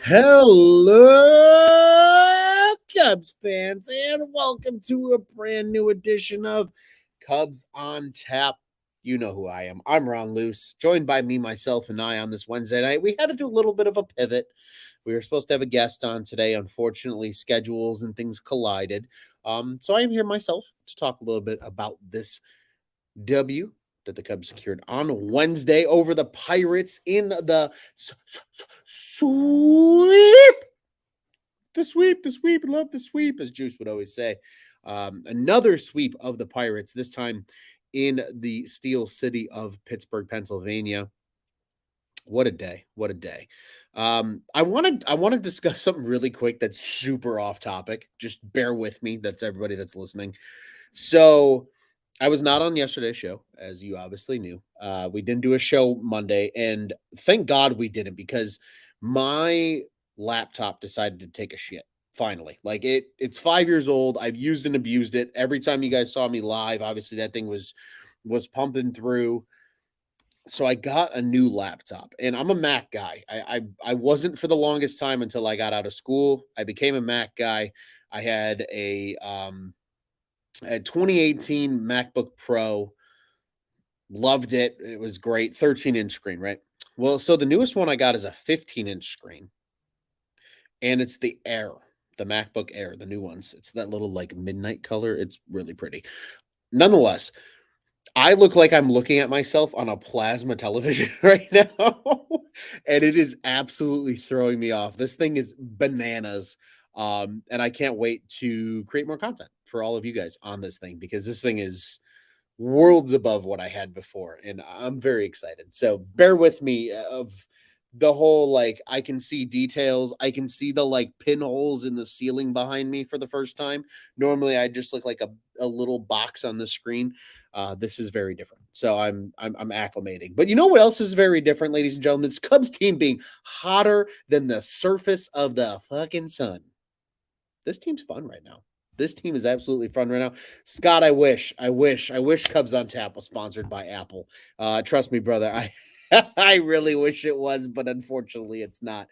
Hello, Cubs fans, and welcome to a brand new edition of Cubs on Tap. You know who I am. I'm Ron Luce, joined by me, myself, and I on this Wednesday night. We had to do a little bit of a pivot. We were supposed to have a guest on today. Unfortunately, schedules and things collided. So I am here myself to talk a little bit about this W that the Cubs secured on Wednesday over the Pirates in the sweep. The sweep, love the sweep, as Juice would always say. Another sweep of the Pirates, this time in the Steel City of Pittsburgh, Pennsylvania. What a day! What a day! I want to discuss something really quick that's super off topic. Just bear with me. That's everybody that's listening. So I was not on yesterday's show, as you obviously knew. We didn't do a show Monday, and thank God we didn't because my laptop decided to take a shit. Finally, like it's 5 years old. I've used and abused it. Every time you guys saw me live, obviously that thing was pumping through. So I got a new laptop, and I'm a Mac guy. I wasn't for the longest time until I got out of school. I became a Mac guy. I had a 2018 MacBook Pro. Loved it. It was great. 13-inch screen, right? Well, so the newest one I got is a 15-inch screen, and it's the Air, the MacBook Air, the new ones. It's that little like midnight color. It's really pretty. Nonetheless, I look like I'm looking at myself on a plasma television right now, and it is absolutely throwing me off. This thing is bananas, and I can't wait to create more content for all of you guys on this thing because this thing is worlds above what I had before, and I'm very excited. So bear with me of the whole like I can see details. I can see the like pinholes in the ceiling behind me for the first time. Normally I just look like a little box on the screen. This is very different. So I'm acclimating. But you know what else is very different, ladies and gentlemen? This Cubs team being hotter than the surface of the fucking sun. This team's fun right now. This team is absolutely fun right now. Scott, I wish Cubs on Tap was sponsored by Apple. Trust me, brother. I really wish it was, but unfortunately it's not.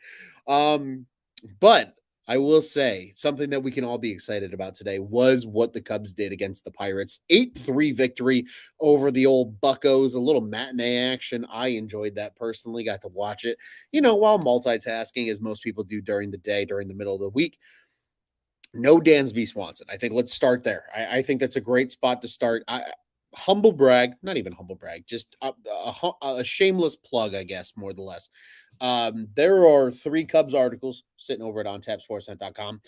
But I will say something that we can all be excited about today was what the Cubs did against the Pirates. 8-3 victory over the old Buccos, a little matinee action. I enjoyed that personally, got to watch it, while multitasking, as most people do during the day, during the middle of the week. No Dansby Swanson. I think let's start there. I think that's a great spot to start. Humble brag, not even humble brag, just a shameless plug, I guess, more or less. There are 3 Cubs articles sitting over at ontapsportsnet.com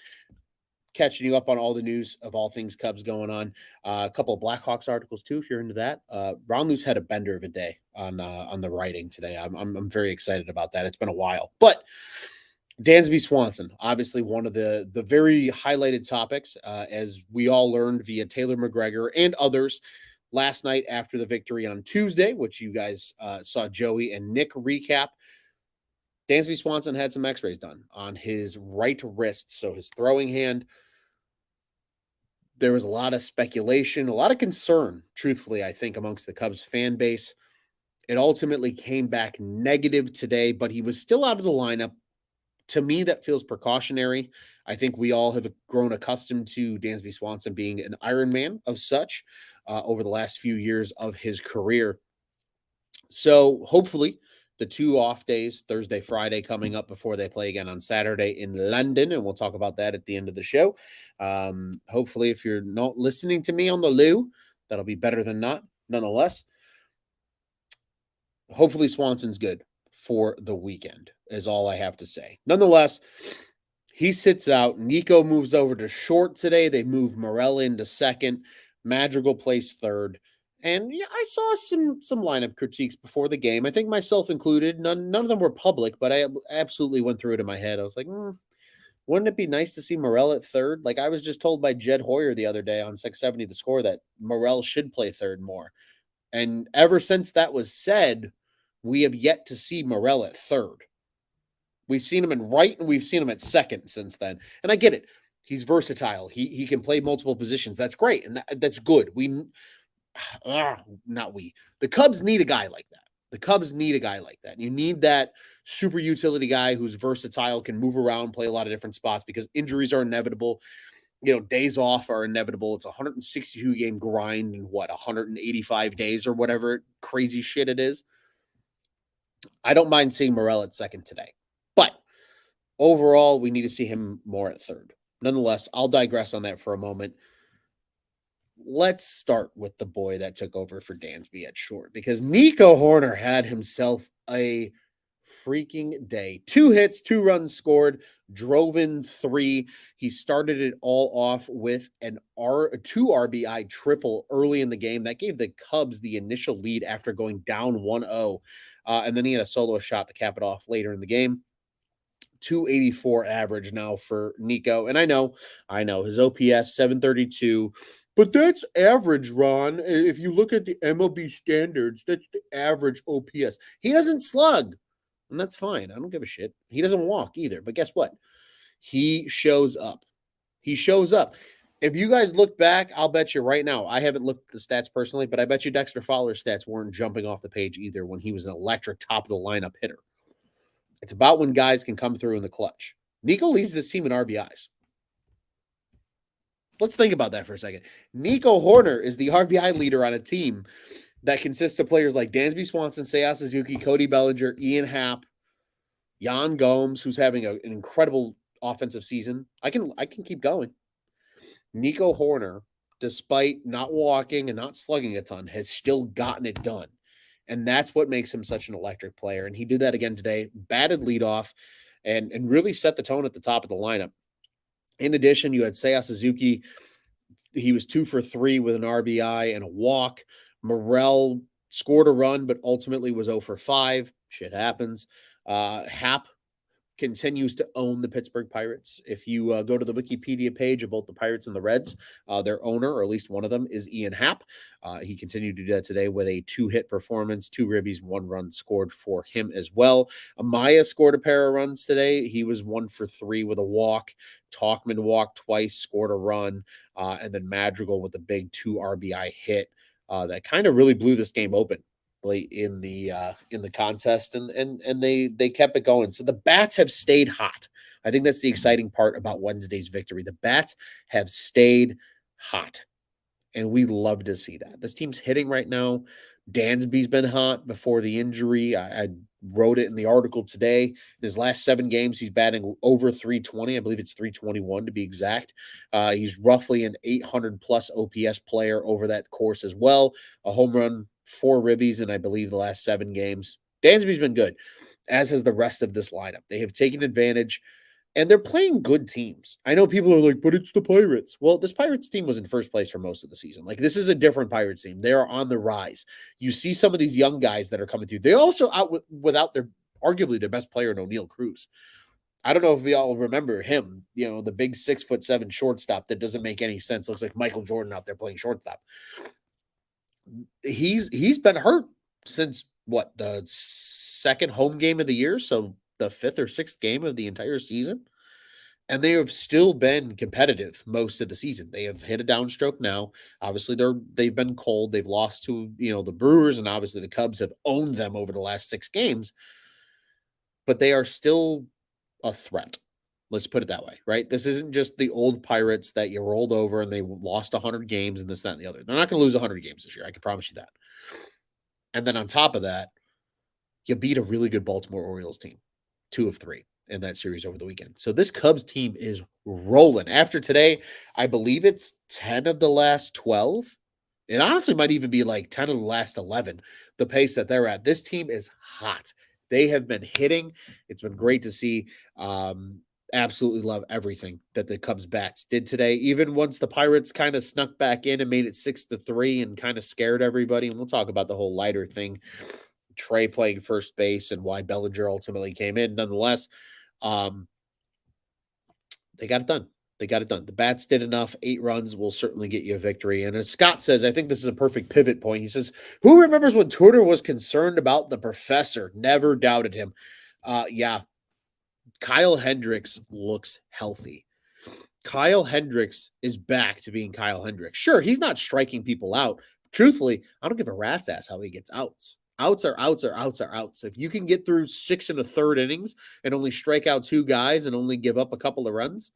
catching you up on all the news of all things Cubs going on. A couple of Blackhawks articles too, if you're into that. Ron Luce had a bender of a day on the writing today. I'm very excited about that. It's been a while, but Dansby Swanson, obviously one of the very highlighted topics, as we all learned via Taylor McGregor and others last night after the victory on Tuesday, which you guys saw Joey and Nick recap. Dansby Swanson had some x-rays done on his right wrist, so his throwing hand. There was a lot of speculation, a lot of concern, truthfully, I think, amongst the Cubs fan base. It ultimately came back negative today, but he was still out of the lineup. To me, that feels precautionary. I think we all have grown accustomed to Dansby Swanson being an Iron Man of such over the last few years of his career. So hopefully the 2 off days, Thursday, Friday, coming up before they play again on Saturday in London, and we'll talk about that at the end of the show. Hopefully, if you're not listening to me on the loo, that'll be better than not. Nonetheless, hopefully Swanson's good for the weekend is all I have to say. Nonetheless, he sits out. Nico moves over to short today. They move Morel into second. Madrigal plays third. And yeah, I saw some lineup critiques before the game. I think myself included. None of them were public, but I absolutely went through it in my head. I was like, wouldn't it be nice to see Morel at third? Like I was just told by Jed Hoyer the other day on 670 The Score that Morel should play third more. And ever since that was said, we have yet to see Morel at third. We've seen him in right and we've seen him at second since then. And I get it. He's versatile. He can play multiple positions. That's great. And that's good. The Cubs need a guy like that. The Cubs need a guy like that. You need that super utility guy who's versatile, can move around, play a lot of different spots because injuries are inevitable. Days off are inevitable. It's a 162 game grind in 185 days or whatever crazy shit it is. I don't mind seeing Morel at second today, but overall, we need to see him more at third. Nonetheless, I'll digress on that for a moment. Let's start with the boy that took over for Dansby at short because Nico Horner had himself a freaking day. 2 hits, 2 runs scored, drove in 3. He started it all off with a 2 RBI triple early in the game. That gave the Cubs the initial lead after going down 1-0. And then he had a solo shot to cap it off later in the game. 284 average now for Nico. And I know his OPS 732, but that's average, Ron. If you look at the MLB standards, that's the average OPS. He doesn't slug, and that's fine. I don't give a shit. He doesn't walk either. But guess what? He shows up. He shows up. If you guys look back, I'll bet you right now, I haven't looked at the stats personally, but I bet you Dexter Fowler's stats weren't jumping off the page either when he was an electric top of the lineup hitter. It's about when guys can come through in the clutch. Nico leads this team in RBIs. Let's think about that for a second. Nico Horner is the RBI leader on a team that consists of players like Dansby Swanson, Seiya Suzuki, Cody Bellinger, Ian Happ, Yan Gomes, who's having an incredible offensive season. I can keep going. Nico Horner, despite not walking and not slugging a ton, has still gotten it done. And that's what makes him such an electric player. And he did that again today, batted leadoff, and really set the tone at the top of the lineup. In addition, you had Seiya Suzuki. He was 2 for 3 with an RBI and a walk. Morel scored a run, but ultimately was 0 for 5. Shit happens. Happ continues to own the Pittsburgh Pirates. If you go to the Wikipedia page of both the Pirates and the Reds, their owner, or at least one of them, is Ian Happ. He continued to do that today with a 2-hit performance, 2 ribbies, 1 run scored for him as well. Amaya scored a pair of runs today. He was 1 for 3 with a walk. Talkman walked twice, scored a run, and then Madrigal with a big 2 RBI hit that kind of really blew this game open late in the contest, and they kept it going. So the bats have stayed hot. I think that's the exciting part about Wednesday's victory. The bats have stayed hot, and we love to see that. This team's hitting right now. Dansby's been hot before the injury. I wrote it in the article today. In his last 7 games, he's batting over 320. I believe it's 321 to be exact. He's roughly an 800 plus OPS player over that course as well. A home run, 4 ribbies in, I believe, the last 7 games. Dansby's been good, as has the rest of this lineup. They have taken advantage, and they're playing good teams. I know people are like, but it's the Pirates. Well, this Pirates team was in first place for most of the season. Like, this is a different Pirates team. They are on the rise. You see some of these young guys that are coming through. They also out without their arguably their best player, O'Neal Cruz. I don't know if we all remember him, the big 6'7" shortstop that doesn't make any sense. Looks like Michael Jordan out there playing shortstop. He's been hurt since the second home game of the year, so the 5th or 6th game of the entire season, and they have still been competitive most of the season. They have hit a downstroke now. Obviously, they've been cold. They've lost to the Brewers, and obviously the Cubs have owned them over the last 6 games, but they are still a threat. Let's put it that way, right? This isn't just the old Pirates that you rolled over and they lost 100 games and this, that, and the other. They're not going to lose 100 games this year. I can promise you that. And then on top of that, you beat a really good Baltimore Orioles team, 2 of 3 in that series over the weekend. So this Cubs team is rolling. After today, I believe it's 10 of the last 12. It honestly might even be like 10 of the last 11, the pace that they're at. This team is hot. They have been hitting. It's been great to see. Absolutely love everything that the Cubs bats did today. Even once the Pirates kind of snuck back in and made it 6-3 and kind of scared everybody. And we'll talk about the whole lighter thing, Trey playing first base and why Bellinger ultimately came in. Nonetheless, they got it done. The bats did enough. 8 runs will certainly get you a victory. And as Scott says, I think this is a perfect pivot point. He says, who remembers when Turner was concerned about the professor? Never doubted him. Yeah. Kyle Hendricks looks healthy. Kyle Hendricks is back to being Kyle Hendricks. Sure, he's not striking people out. Truthfully, I don't give a rat's ass how he gets outs. Outs are outs are outs are outs. If you can get through 6 1/3 innings and only strike out 2 guys and only give up a couple of runs,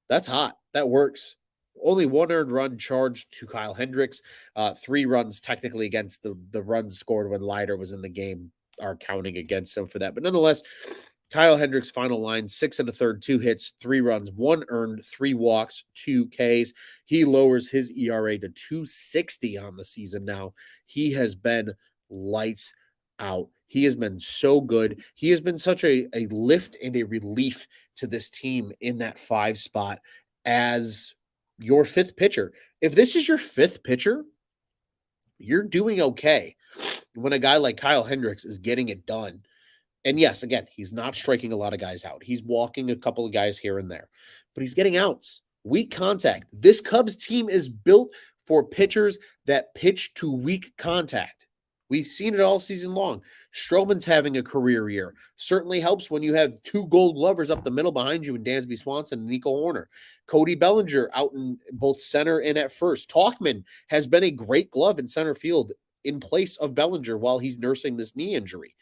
that's hot. That works. Only 1 earned run charged to Kyle Hendricks. 3 runs technically against the runs scored when Leiter was in the game are counting against him for that. But nonetheless, Kyle Hendricks' final line 6 1/3, 2 hits, 3 runs, 1 earned, 3 walks, 2 Ks. He lowers his ERA to 2.60 on the season now. He has been lights out. He has been so good. He has been such a lift and a relief to this team in that 5 spot as your 5th pitcher. If this is your 5th pitcher, you're doing okay when a guy like Kyle Hendricks is getting it done. And yes, again, he's not striking a lot of guys out. He's walking a couple of guys here and there, but he's getting outs. Weak contact. This Cubs team is built for pitchers that pitch to weak contact. We've seen it all season long. Stroman's having a career year. Certainly helps when you have 2 Gold Glovers up the middle behind you in Dansby Swanson and Nico Horner. Cody Bellinger out in both center and at first. Tauchman has been a great glove in center field in place of Bellinger while he's nursing this knee injury.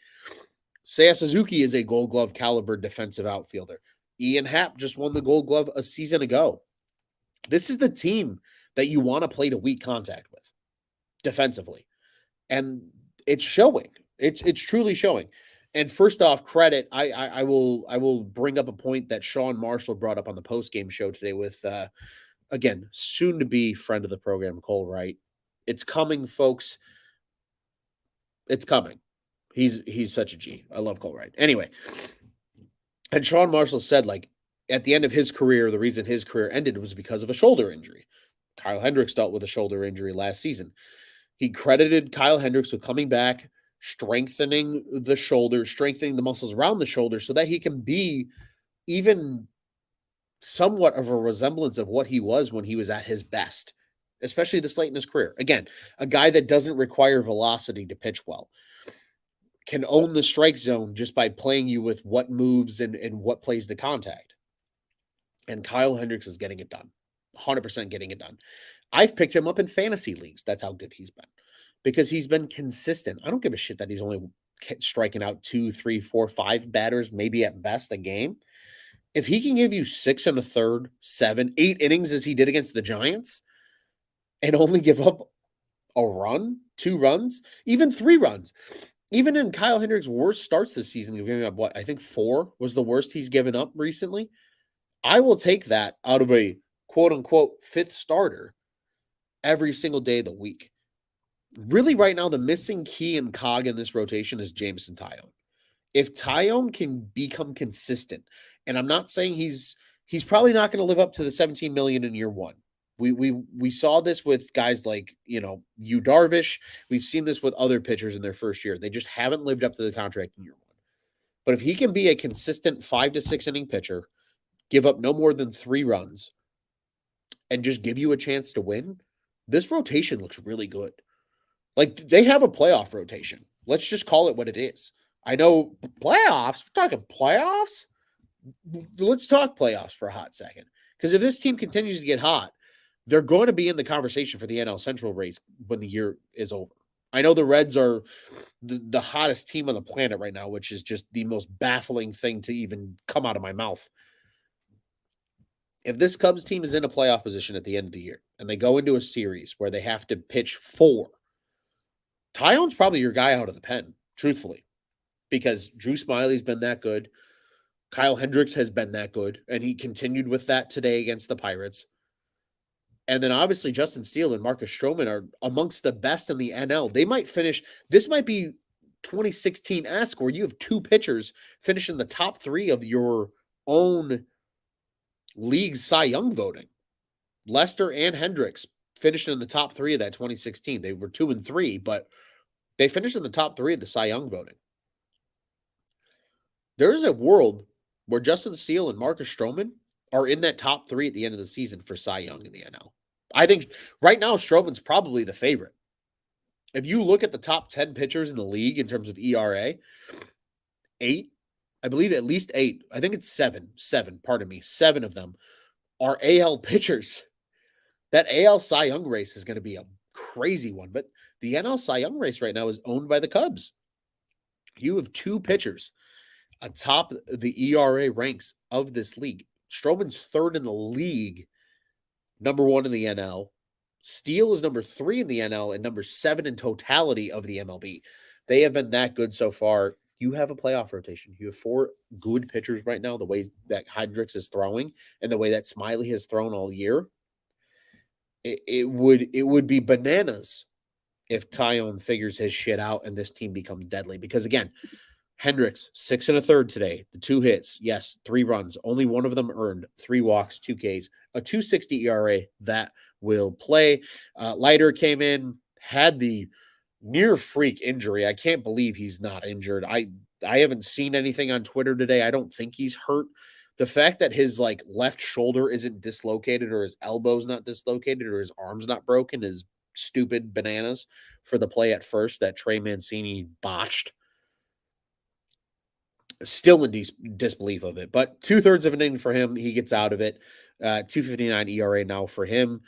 Seiya Suzuki is a Gold Glove caliber defensive outfielder. Ian Happ just won the Gold Glove a season ago. This is the team that you want to play to weak contact with defensively. And it's showing. It's truly showing. And first off, credit. I will bring up a point that Sean Marshall brought up on the postgame show today with again, soon to be friend of the program, Cole Wright. It's coming, folks. It's coming. He's such a G. I love Cole Wright. Anyway, and Sean Marshall said, like, at the end of his career, the reason his career ended was because of a shoulder injury. Kyle Hendricks dealt with a shoulder injury last season. He credited Kyle Hendricks with coming back, strengthening the shoulder, strengthening the muscles around the shoulder so that he can be even somewhat of a resemblance of what he was when he was at his best, especially this late in his career. Again, a guy that doesn't require velocity to pitch well, can own the strike zone just by playing you with what moves and what plays the contact. And Kyle Hendricks is getting it done, 100% getting it done. I've picked him up in fantasy leagues. That's how good he's been because he's been consistent. I don't give a shit that he's only striking out 2, 3, 4, 5 batters, maybe at best a game. If he can give you 6 1/3, 7, 8 innings as he did against the Giants and only give up a run, 2 runs, even 3 runs, even in Kyle Hendricks' worst starts this season, giving up what I think 4 was the worst he's given up recently. I will take that out of a quote unquote 5th starter every single day of the week. Really, right now, the missing key and cog in this rotation is Jameson Taillon. If Taillon can become consistent, and I'm not saying he's probably not going to live up to the $17 million in year 1. We saw this with guys like, Yu Darvish. We've seen this with other pitchers in their first year. They just haven't lived up to the contract in year 1. But if he can be a consistent 5 to 6 inning pitcher, give up no more than 3 runs, and just give you a chance to win, this rotation looks really good. Like, they have a playoff rotation. Let's just call it what it is. I know playoffs. We're talking playoffs? Let's talk playoffs for a hot second. Because if this team continues to get hot, they're going to be in the conversation for the NL Central race when the year is over. I know the Reds are the hottest team on the planet right now, which is just the most baffling thing to even come out of my mouth. If this Cubs team is in a playoff position at the end of the year and they go into a series where they have to pitch 4, Taillon's probably your guy out of the pen, truthfully, because Drew Smyly's been that good. Kyle Hendricks has been that good, and he continued with that today against the Pirates. And then obviously Justin Steele and Marcus Stroman are amongst the best in the NL. They might finish, this might be 2016-esque where you have 2 pitchers finish in the top 3 of your own league's Cy Young voting. Lester and Hendricks finished in the top 3 of that 2016. They were 2 and 3, but they finished in the top 3 of the Cy Young voting. There's a world where Justin Steele and Marcus Stroman are in that top 3 at the end of the season for Cy Young in the NL. I think right now Stroman's probably the favorite. If you look at the top 10 pitchers in the league in terms of ERA, 8, I believe at least 8, I think it's 7, 7 of them are AL pitchers. That AL Cy Young race is going to be a crazy one, but The NL Cy Young race right now is owned by the Cubs. You have two pitchers atop the ERA ranks of this league. Stroman's third in the league, number one in the NL. Steele is number 3 in the NL and number 7 in totality of the MLB. They have been that good so far. You have a playoff rotation. You have 4 good pitchers right now, the way that Hendricks is throwing and the way that Smiley has thrown all year. It would be bananas if Tyone figures his shit out and this team becomes deadly. Because again, Hendricks, 6 1/3 today. The 2 hits, yes, 3 runs. Only one of them earned. 3 walks, 2 Ks, a 2.60 ERA that will play. Leiter came in, had the near freak injury. I can't believe he's not injured. I haven't seen anything on Twitter today. I don't think he's hurt. The fact that his left shoulder isn't dislocated or his elbow's not dislocated or his arm's not broken is stupid bananas for the play at first that Trey Mancini botched. Still in disbelief of it, but 2/3 of an inning for him. He gets out of it. 2.59 ERA now for him.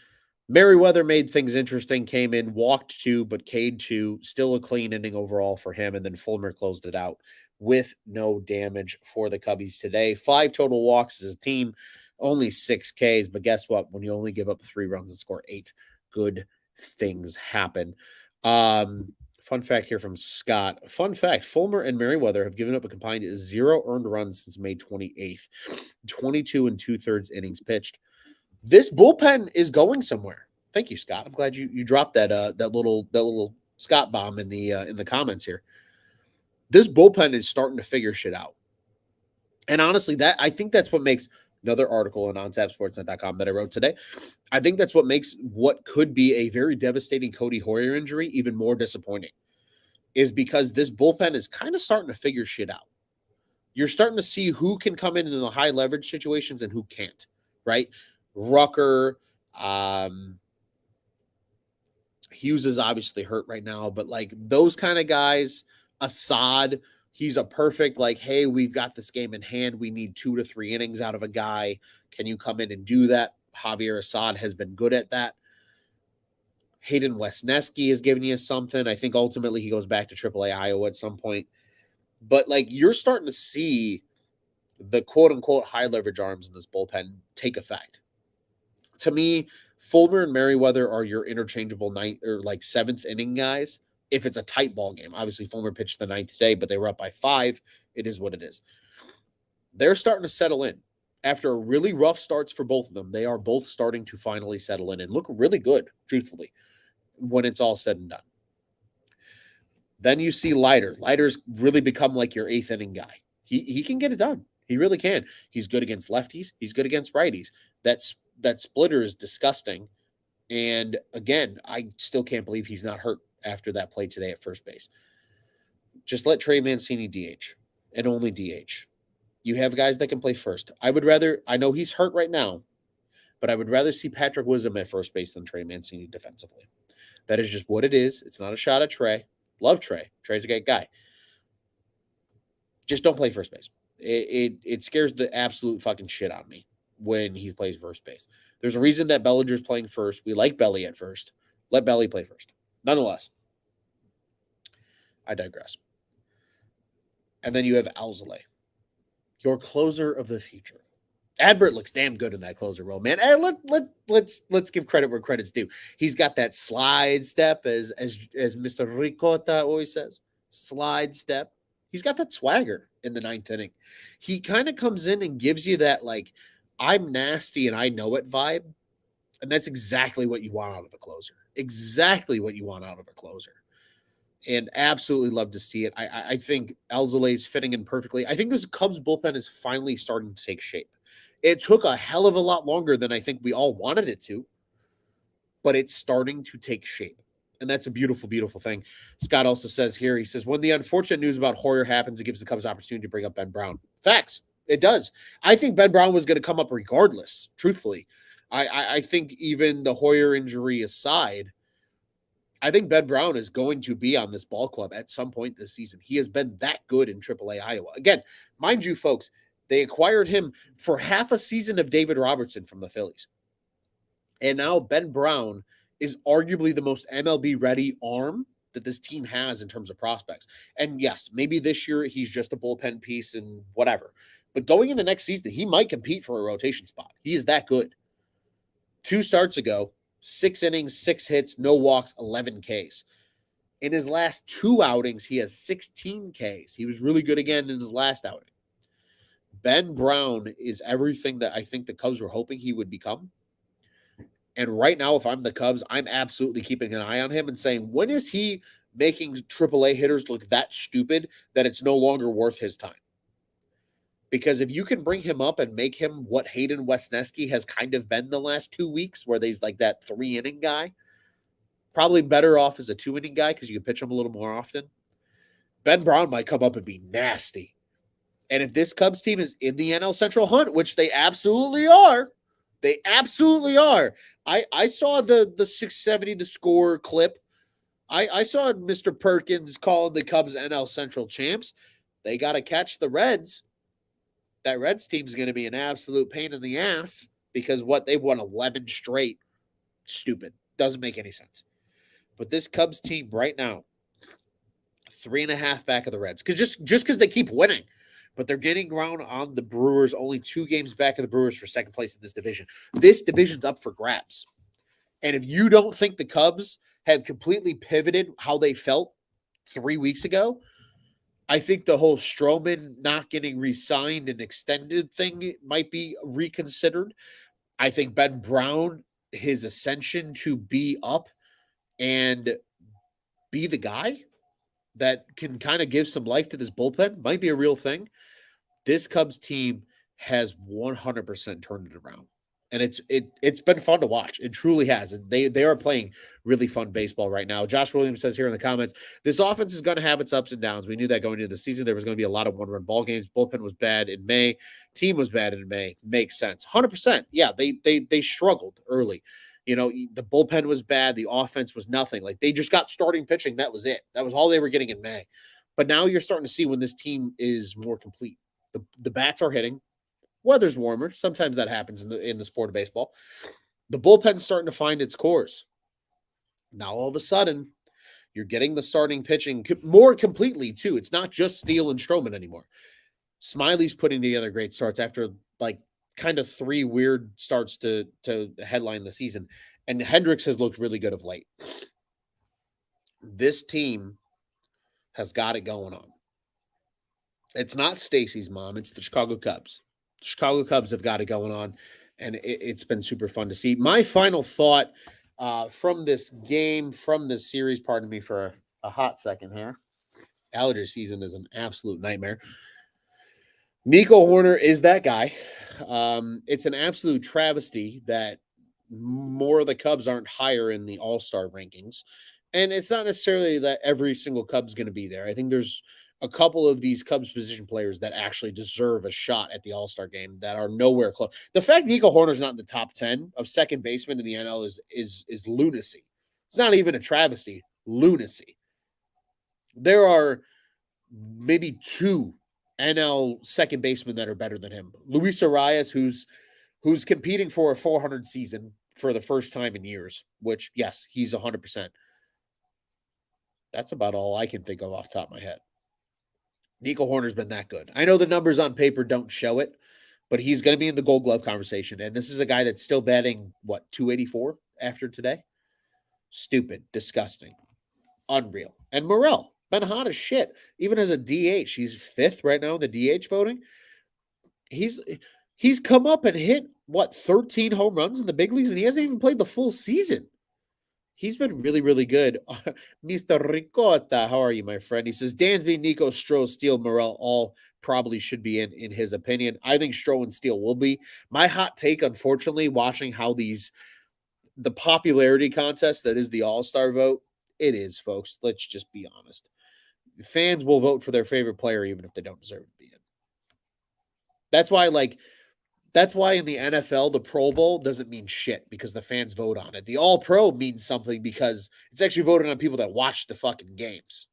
Merriweather made things interesting, came in, walked 2, but K'd 2. Still a clean inning overall for him. And then Fulmer closed it out with no damage for the Cubbies today. 5 total walks as a team, only 6 Ks. But guess what? When you only give up 3 runs and score 8, good things happen. Fun fact here from Scott. Fun fact, Fulmer and Merriweather have given up a combined 0 earned runs since May 28th. 22 2/3 innings pitched. This bullpen is going somewhere. Thank you, Scott. I'm glad you dropped that little Scott bomb in the comments here. This bullpen is starting to figure shit out. And honestly, I think that's what makes another article on OnTapSportsNet.com that I wrote today. I think that's what makes what could be a very devastating Cody Hoyer injury even more disappointing, is because this bullpen is kind of starting to figure shit out. You're starting to see who can come in the high leverage situations and who can't, right? Rucker, Hughes is obviously hurt right now, but those kind of guys, Assad, he's a perfect, hey, we've got this game in hand. We need 2 to 3 innings out of a guy. Can you come in and do that? Javier Assad has been good at that. Hayden Wesneski is giving you something. I think ultimately he goes back to AAA Iowa at some point. But you're starting to see the quote unquote high leverage arms in this bullpen take effect. To me, Fulmer and Merriweather are your interchangeable 9th or 7th inning guys. If it's a tight ball game, obviously Fulmer pitched the 9th today, but they were up by 5. It is what it is. They're starting to settle in. After a really rough starts for both of them, they are both starting to finally settle in and look really good, truthfully, when it's all said and done. Then you see Leiter. Leiter's really become your 8th inning guy. He can get it done. He really can. He's good against lefties. He's good against righties. That splitter is disgusting. And again, I still can't believe he's not hurt after that play today at first base. Just let Trey Mancini DH and only DH. You have guys that can play first. I know he's hurt right now, but I would rather see Patrick Wisdom at first base than Trey Mancini defensively. That is just what it is. It's not a shot at Trey. Love Trey. Trey's a great guy. Just don't play first base. It scares the absolute fucking shit out of me when he plays first base. There's a reason that Bellinger's playing first. We like Belly at first. Let Belly play first. Nonetheless, I digress. And then you have Alzolay, your closer of the future. Adbert looks damn good in that closer role, man. And let's give credit where credit's due. He's got that slide step, as Mr. Ricotta always says. Slide step. He's got that swagger in the 9th inning. He kind of comes in and gives you that I'm nasty and I know it vibe. And that's exactly what you want out of a closer. Exactly what you want out of a closer. And absolutely love to see it. I think Alzolay's fitting in perfectly. I think this Cubs bullpen is finally starting to take shape. It took a hell of a lot longer than I think we all wanted it to, but it's starting to take shape. And that's a beautiful, beautiful thing. Scott also says here, he says, when the unfortunate news about Hoyer happens, it gives the Cubs opportunity to bring up Ben Brown. Facts. It does. I think Ben Brown was going to come up regardless, truthfully. I think even the Hoyer injury aside, I think Ben Brown is going to be on this ball club at some point this season. He has been that good in AAA Iowa. Again, mind you, folks, they acquired him for half a season of David Robertson from the Phillies. And now Ben Brown is arguably the most MLB ready arm that this team has in terms of prospects. And yes, maybe this year he's just a bullpen piece and whatever. But going into next season, he might compete for a rotation spot. He is that good. 2 starts ago, 6 innings, 6 hits, no walks, 11 Ks. In his last 2 outings, he has 16 Ks. He was really good again in his last outing. Ben Brown is everything that I think the Cubs were hoping he would become. And right now, if I'm the Cubs, I'm absolutely keeping an eye on him and saying, when is he making AAA hitters look that stupid that it's no longer worth his time? Because if you can bring him up and make him what Hayden Wesneski has kind of been the last 2 weeks, where he's like that 3-inning guy, probably better off as a 2-inning guy because you can pitch him a little more often. Ben Brown might come up and be nasty. And if this Cubs team is in the NL Central hunt, which they absolutely are, I saw the 670 the score clip. I saw Mr. Perkins calling the Cubs NL Central champs. They got to catch the Reds. That Reds team's going to be an absolute pain in the ass because they've won 11 straight. Stupid. Doesn't make any sense. But this Cubs team right now, 3.5 back of the Reds. Because just because they keep winning. But they're getting ground on the Brewers, only 2 games back of the Brewers for second place in this division. This division's up for grabs. And if you don't think the Cubs have completely pivoted how they felt 3 weeks ago, I think the whole Stroman not getting re-signed and extended thing might be reconsidered. I think Ben Brown, his ascension to be up and be the guy that can kind of give some life to this bullpen might be a real thing. This Cubs team has 100% turned it around. And it's been fun to watch. It truly has. And they are playing really fun baseball right now. Josh Williams says here in the comments, this offense is going to have its ups and downs. We knew that going into the season. There was going to be a lot of one-run ball games. Bullpen was bad in May. Team was bad in May. Makes sense. 100%. Yeah, they struggled early. You know, the bullpen was bad. The offense was nothing. Like, they just got starting pitching. That was it. That was all they were getting in May. But now you're starting to see when this team is more complete. The bats are hitting. Weather's warmer. Sometimes that happens in the sport of baseball. The bullpen's starting to find its course. Now, all of a sudden, you're getting the starting pitching more completely, too. It's not just Steele and Stroman anymore. Smiley's putting together great starts after, like, kind of 3 weird starts to headline the season. And Hendricks has looked really good of late. This team has got it going on. It's not Stacy's mom. It's the Chicago Cubs. The Chicago Cubs have got it going on, and it's been super fun to see. My final thought from this game, from this series, pardon me for a hot second here. Allergy season is an absolute nightmare. Nico Horner is that guy. It's an absolute travesty that more of the Cubs aren't higher in the All-Star rankings. And it's not necessarily that every single Cub's going to be there. I think there's a couple of these Cubs position players that actually deserve a shot at the All-Star game that are nowhere close. The fact Nico Horner's not in the top 10 of second baseman in the NL is lunacy. It's not even a travesty. Lunacy. There are maybe 2 NL second basemen that are better than him. Luis Arias, who's competing for a 400 season for the first time in years, which, yes, he's 100%. That's about all I can think of off the top of my head. Nico Horner's been that good. I know the numbers on paper don't show it, but he's going to be in the Gold Glove conversation. And this is a guy that's still batting, 284 after today? Stupid. Disgusting. Unreal. And Morel, been hot as shit. Even as a DH, he's 5th right now in the DH voting. He's come up and hit, 13 home runs in the big leagues, and he hasn't even played the full season. He's been really, really good. Mr. Ricotta, how are you, my friend? He says, Dansby, Nico, Stroh, Steele, Morel, all probably should be in his opinion. I think Stroh and Steele will be. My hot take, unfortunately, watching how the popularity contest that is the All-Star vote, it is, folks. Let's just be honest. Fans will vote for their favorite player even if they don't deserve to be in. That's why in the NFL, the Pro Bowl doesn't mean shit because the fans vote on it. The All-Pro means something because it's actually voted on people that watch the fucking games.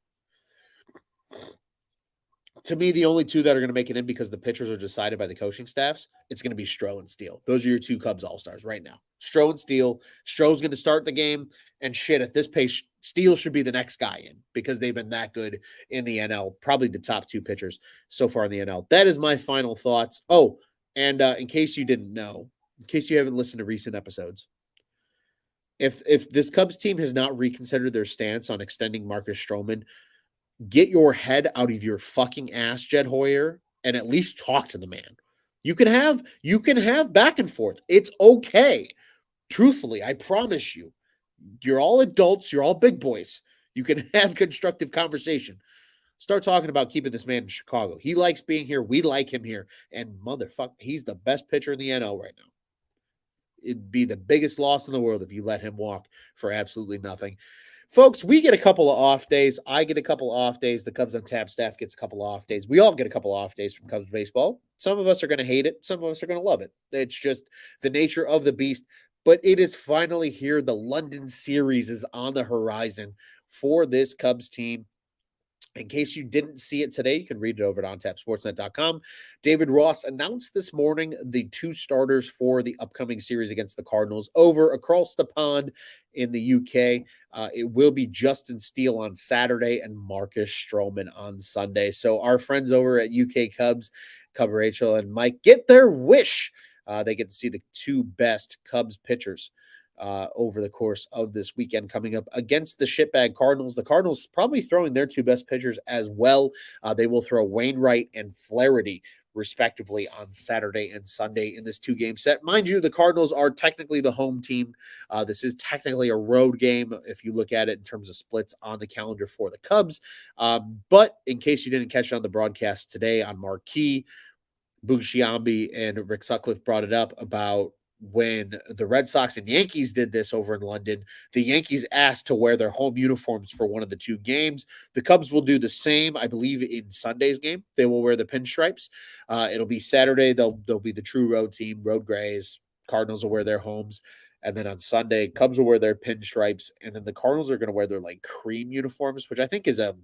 To me, the only two that are going to make it in because the pitchers are decided by the coaching staffs, it's going to be Stroh and Steele. Those are your two Cubs all-stars right now. Stroh and Steele. Stroh's going to start the game, and shit, at this pace, Steele should be the next guy in because they've been that good in the NL. Probably the top two pitchers so far in the NL. That is my final thoughts. Oh, and in case you didn't know, in case you haven't listened to recent episodes, if this Cubs team has not reconsidered their stance on extending Marcus Stroman, get your head out of your fucking ass, Jed Hoyer, and at least talk to the man. You can have back and forth. It's okay. Truthfully, I promise you. You're all adults, you're all big boys. You can have constructive conversation. Start talking about keeping this man in Chicago. He likes being here. We like him here. And motherfucker, he's the best pitcher in the NL right now. It'd be the biggest loss in the world if you let him walk for absolutely nothing. Folks, we get a couple of off days. I get a couple of off days. The Cubs on Tap staff gets a couple of off days. We all get a couple of off days from Cubs baseball. Some of us are going to hate it. Some of us are going to love it. It's just the nature of the beast. But it is finally here. The London series is on the horizon for this Cubs team. In case you didn't see it today, you can read it over at ontapsportsnet.com. David Ross announced this morning the two starters for the upcoming series against the Cardinals over across the pond in the UK. It will be Justin Steele on Saturday and Marcus Stroman on Sunday. So our friends over at UK Cubs, Cub Rachel and Mike, get their wish. They get to see the two best Cubs pitchers over the course of this weekend coming up against the shitbag Cardinals. The Cardinals probably throwing their two best pitchers as well. They will throw Wainwright and Flaherty respectively on Saturday and Sunday in this two-game set. Mind you, the Cardinals are technically the home team. This is technically a road game if you look at it in terms of splits on the calendar for the Cubs. But in case you didn't catch it on the broadcast today on Marquee, Bugshiambi and Rick Sutcliffe brought it up about when the Red Sox and Yankees did this over in London. The Yankees asked to wear their home uniforms for one of the two games. The Cubs will do the same, I believe, in Sunday's game. They will wear the pinstripes. It'll be Saturday. They'll be the true road team, road grays. Cardinals will wear their homes. And then on Sunday, Cubs will wear their pinstripes. And then the Cardinals are going to wear their like cream uniforms, which I think is a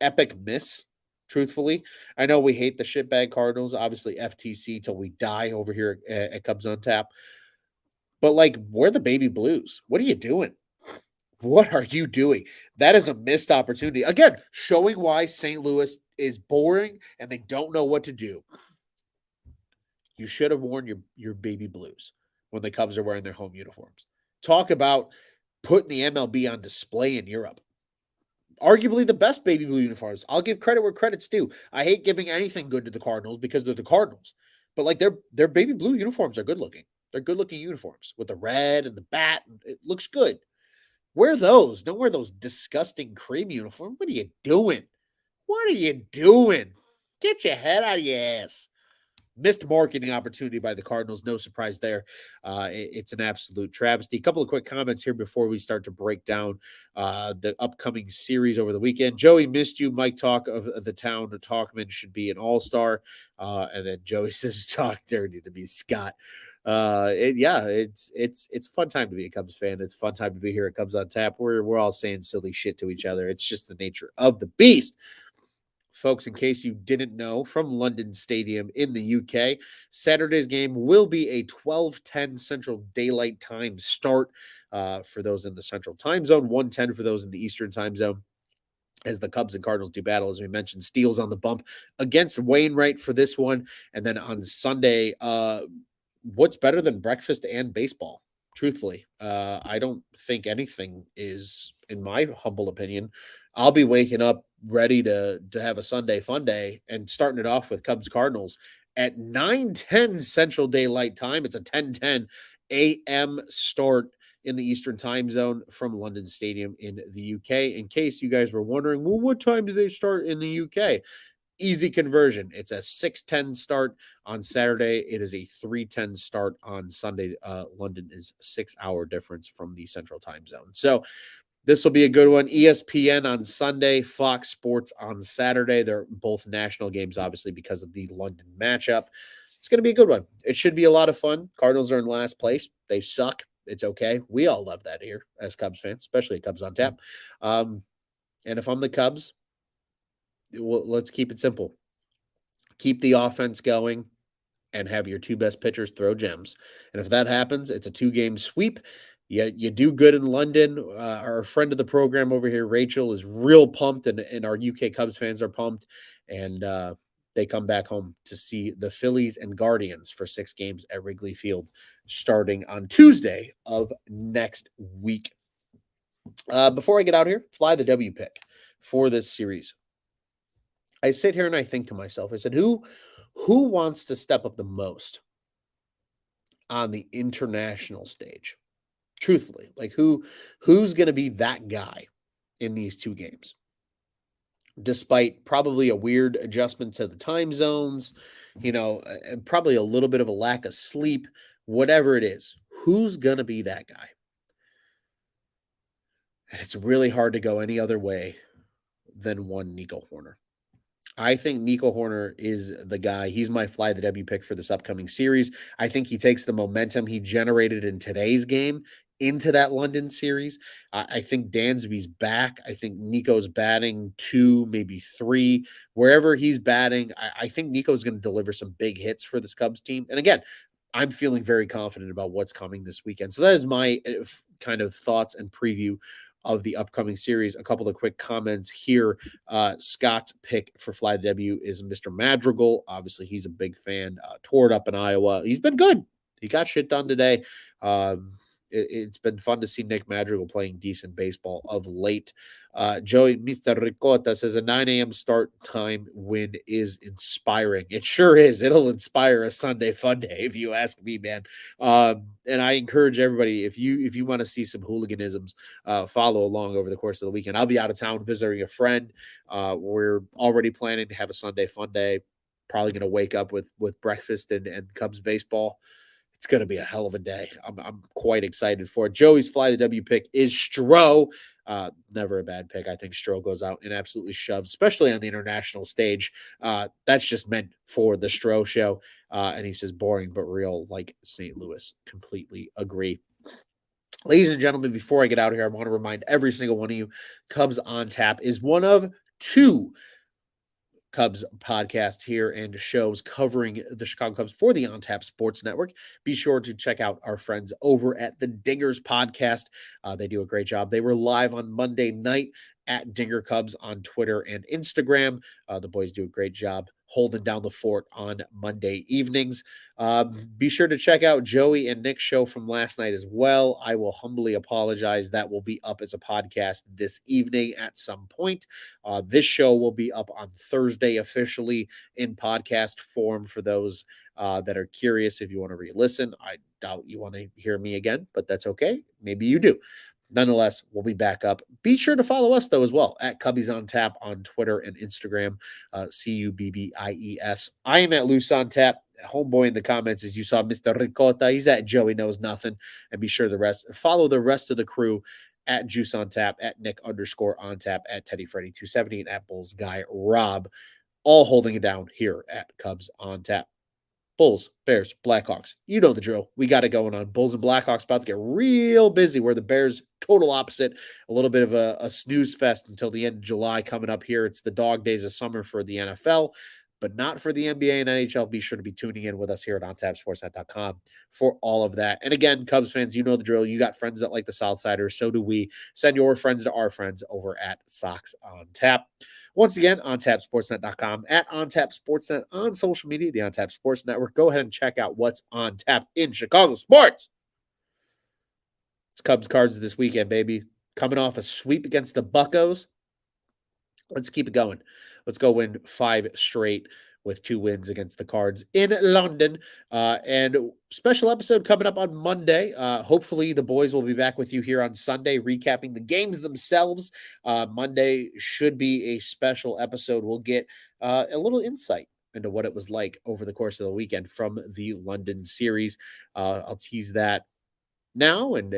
epic miss. Truthfully, I know we hate the shitbag Cardinals, obviously FTC till we die over here at Cubs on Tap. But like, we're the baby blues. What are you doing? What are you doing? That is a missed opportunity. Again, showing why St. Louis is boring and they don't know what to do. You should have worn your baby blues when the Cubs are wearing their home uniforms. Talk about putting the MLB on display in Europe. Arguably the best baby blue uniforms. I'll give credit where credit's due. I hate giving anything good to the Cardinals because they're the Cardinals. But like their baby blue uniforms are good looking. They're good looking uniforms with the red and the bat. It looks good. Wear those. Don't wear those disgusting cream uniforms. What are you doing? What are you doing? Get your head out of your ass. Missed marketing opportunity by the Cardinals. No surprise there. It's an absolute travesty. A couple of quick comments here before we start to break down the upcoming series over the weekend. Joey, missed you. Mike Talk of the town. Talkman should be an all-star. And then Joey says, talk dirty to be Scott. It's a fun time to be a Cubs fan. It's a fun time to be here at Cubs on Tap. We're all saying silly shit to each other. It's just the nature of the beast. Folks, in case you didn't know, from London Stadium in the UK, Saturday's game will be a 12:10 Central Daylight Time start for those in the Central Time Zone, 1:10 for those in the Eastern Time Zone. As the Cubs and Cardinals do battle, as we mentioned, Steele's on the bump against Wainwright for this one. And then on Sunday, what's better than breakfast and baseball? Truthfully, I don't think anything is, in my humble opinion. I'll be waking up ready to have a Sunday fun day and starting it off with Cubs Cardinals at 9:10 Central Daylight Time. It's a 10:10 a.m. start in the Eastern Time Zone from London Stadium in the UK. In case you guys were wondering, well, what time do they start in the UK? Easy conversion. It's a 6:10 start on Saturday. It is a 3:10 start on Sunday. London is 6-hour difference from the Central Time Zone. So this will be a good one. ESPN on Sunday, Fox Sports on Saturday. They're both national games, obviously, because of the London matchup. It's going to be a good one. It should be a lot of fun. Cardinals are in last place. They suck. It's okay. We all love that here as Cubs fans, especially Cubs on Tap. And if I'm the Cubs, let's keep it simple. keep the offense going, and have your two best pitchers throw gems. And if that happens, it's a 2-game sweep. You do good in London. Our friend of the program over here, Rachel, is real pumped, and our UK Cubs fans are pumped. And they come back home to see the Phillies and Guardians for 6 games at Wrigley Field starting on Tuesday of next week. Before I get out here, fly the W pick for this series. I sit here and I think to myself, I said, who wants to step up the most on the international stage? Truthfully, like who's going to be that guy in these 2 games? Despite probably a weird adjustment to the time zones, probably a little bit of a lack of sleep, whatever it is, who's going to be that guy? And it's really hard to go any other way than one Nico Horner. I think Nico Horner is the guy. He's my fly the W pick for this upcoming series. I think he takes the momentum he generated in today's game into that London series. I think Dansby's back. I think Nico's batting 2, maybe 3. Wherever he's batting, I think Nico's going to deliver some big hits for this Cubs team. And again, I'm feeling very confident about what's coming this weekend. So that is my kind of thoughts and preview of the upcoming series. A couple of quick comments here. Scott's pick for Fly W is Mr. Madrigal. Obviously, he's a big fan. Tore it up in Iowa. He's been good. He got shit done today. It's been fun to see Nick Madrigal playing decent baseball of late. Joey Mr. Ricotta says a 9 a.m. start time win is inspiring. It sure is. It'll inspire a Sunday fun day, if you ask me, man. And I encourage everybody, if you want to see some hooliganisms, follow along over the course of the weekend. I'll be out of town visiting a friend. We're already planning to have a Sunday fun day. Probably going to wake up with breakfast and Cubs baseball. It's going to be a hell of a day. I'm quite excited for it. Joey's fly the W pick is Stroh. Never a bad pick. I think Stroh goes out and absolutely shoves, especially on the international stage. That's just meant for the Stroh show. And he says boring but real, like St. Louis. Completely agree. Ladies and gentlemen, before I get out of here, I want to remind every single one of you, Cubs on Tap is one of 2 Cubs podcast here and shows covering the Chicago Cubs for the On Tap Sports Network. Be sure to check out our friends over at the Dingers podcast. They do a great job. They were live on Monday night at Dinger Cubs on Twitter and Instagram. The boys do a great job holding down the fort on Monday evenings. Be sure to check out Joey and Nick's show from last night as well. I will humbly apologize. That will be up as a podcast this evening at some point. This show will be up on Thursday officially in podcast form for those that are curious. If you want to re-listen, I doubt you want to hear me again, but that's okay. Maybe you do. Nonetheless, we'll be back up. Be sure to follow us, though, as well, at Cubbies on Tap on Twitter and Instagram, Cubbies. I am at Loose on Tap. Homeboy in the comments, as you saw, Mr. Ricotta. He's at Joey Knows Nothing. And be sure follow the rest of the crew at Juice on Tap, at Nick_on Tap, at Teddy Freddy 270, and at Bulls Guy Rob, all holding it down here at Cubs on Tap. Bulls, Bears, Blackhawks. You know the drill. We got it going on. Bulls and Blackhawks about to get real busy, where the Bears, total opposite, a little bit of a snooze fest until the end of July coming up here. It's the dog days of summer for the NFL, but not for the NBA and NHL. Be sure to be tuning in with us here at OnTapSportsNet.com for all of that. And again, Cubs fans, you know the drill. You got friends that like the Southsiders. So do we. Send your friends to our friends over at Sox on Tap. Once again, OnTapSportsNet.com, at OnTapSportsNet on social media, the OnTap Sports Network. Go ahead and check out what's on tap in Chicago sports. It's Cubs cards this weekend, baby. Coming off a sweep against the Buccos. Let's keep it going. Let's go win 5 straight with 2 wins against the Cards in London. And special episode coming up on Monday. Hopefully the boys will be back with you here on Sunday, recapping the games themselves. Monday should be a special episode. We'll get a little insight into what it was like over the course of the weekend from the London series. I'll tease that now, and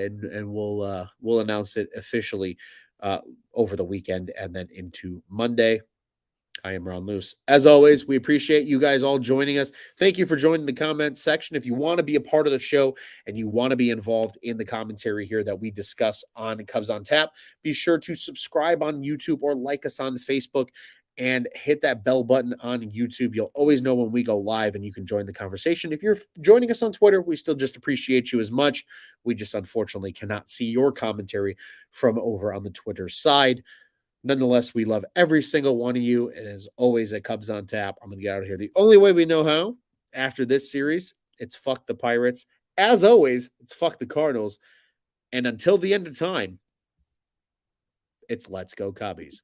we'll announce it officially over the weekend and then into Monday. I am Ron Luce. As always, we appreciate you guys all joining us. Thank you for joining the comments section. If you want to be a part of the show and you want to be involved in the commentary here that we discuss on Cubs on Tap, be sure to subscribe on YouTube or like us on Facebook and hit that bell button on YouTube. You'll always know when we go live and you can join the conversation. If you're joining us on Twitter, we still just appreciate you as much. We just unfortunately cannot see your commentary from over on the Twitter side. Nonetheless, we love every single one of you. And as always, at Cubs on Tap, I'm going to get out of here the only way we know how. After this series, it's fuck the Pirates. As always, it's fuck the Cardinals. And until the end of time, it's let's go Cubbies.